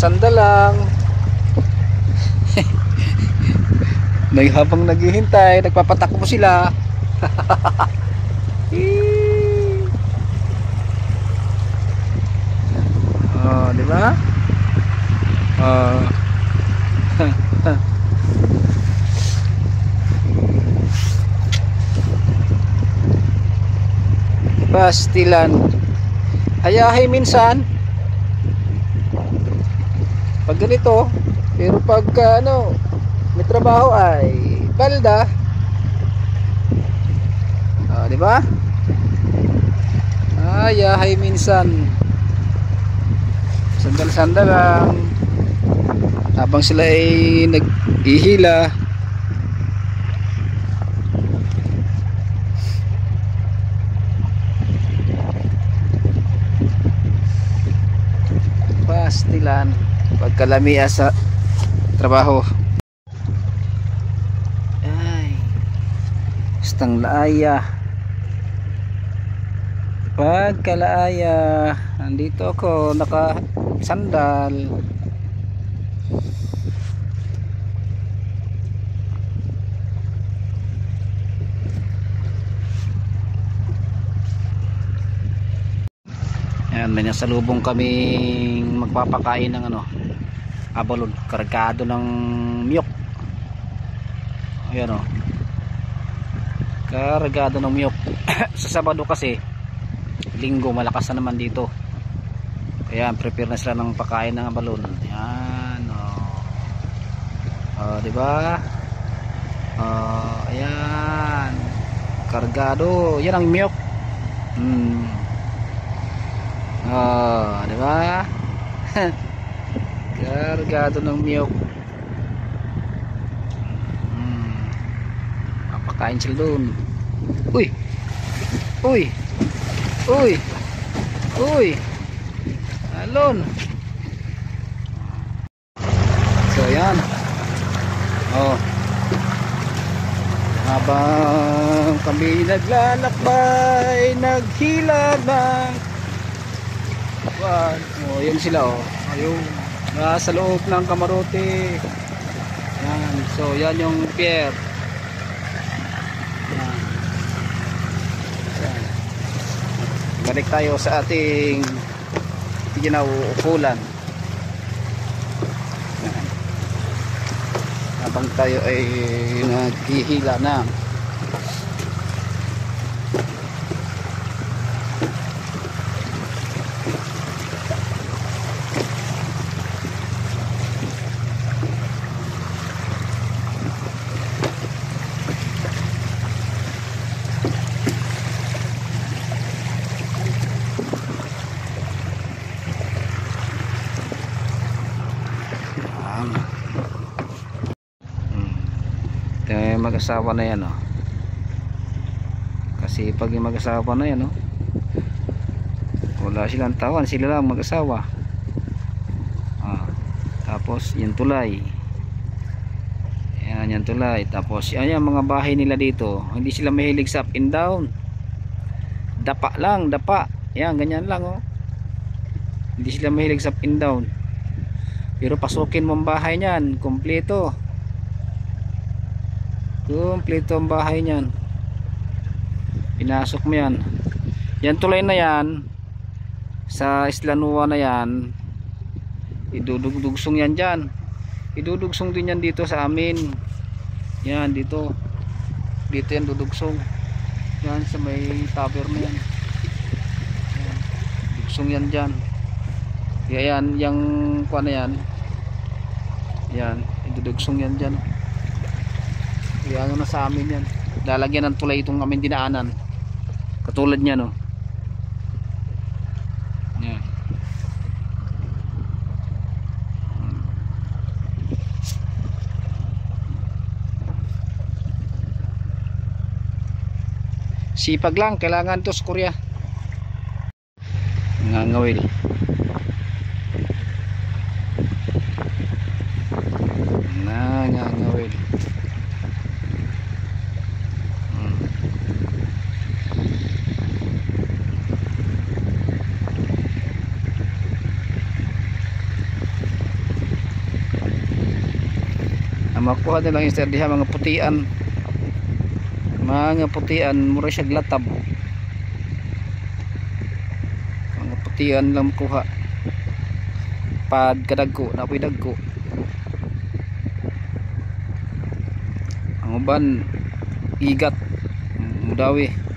sandal lang. Habang naghihintay, nagpapatakbo sila. Oh, di ba? Oh. Pastilan. Hayahay minsan pag ganito, pero pag ano, may trabaho ay balda. Oh, di ba? Hayahay minsan. Sandal-sandal lang habang sila ay nag-ihila. Pastilan pagkalamia sa trabaho. Ay, gustang laaya. Pagkalaaya, nandito ako naka sandal. Ayan, may nasalubong kaming magpapakain ng ano, abalon, kargado ng miyok. Ayan o, kargado ng miyok. Sa Sabado kasi, Linggo, malakas na naman dito, kaya prepare na sila ng pakain ng abalon. Ayan o, diba? Ayan, kargado, yan ang miyok. Diba? Kargado ng miyok. Papakain sila doon. Uy! Uy! Uy! Uy! Alon! So yan. Habang kami naglalakbay, naghilag ng yan sila ayun, nasa loob ng kamarote. Yan. So yan yung pier. Yan. Balik tayo sa ating ginauukulan. Habang tayo ay naghihila na. Mag-asawa na yan kasi pag yung mag-asawa na yan wala silang tawan, sila lang mag-asawa. Tapos yung tulay, yan yung tulay, tapos yan yung mga bahay nila dito, hindi sila mahilig sa up and down, dapa lang, dapa yan, ganyan lang hindi sila mahilig sa up and down. Pero pasukin mo ang bahay niyan, kompleto ang bahay niyan, pinasok mo yan. Yan tulay na yan sa Islanua na yan, idudugdugsong yan dyan, idudugsong din yan dito sa amin. Yan dito yan dudugsong yan sa may tower na yan, dugsong yan dyan. Kaya yan yung kuha na yan idudugsong yan dyan. Kaya na sa amin yan, lalagyan ng tulay itong aming dinaanan, katulad niya yan. Sipag lang, kailangan to sa Korea. Ngangawil. Ngangawil. makuha nilang isda diha mga putian, mura siya glatab, mga putian lang makuha pad kadagko na apoy dagko. Ang uban igat mudawi.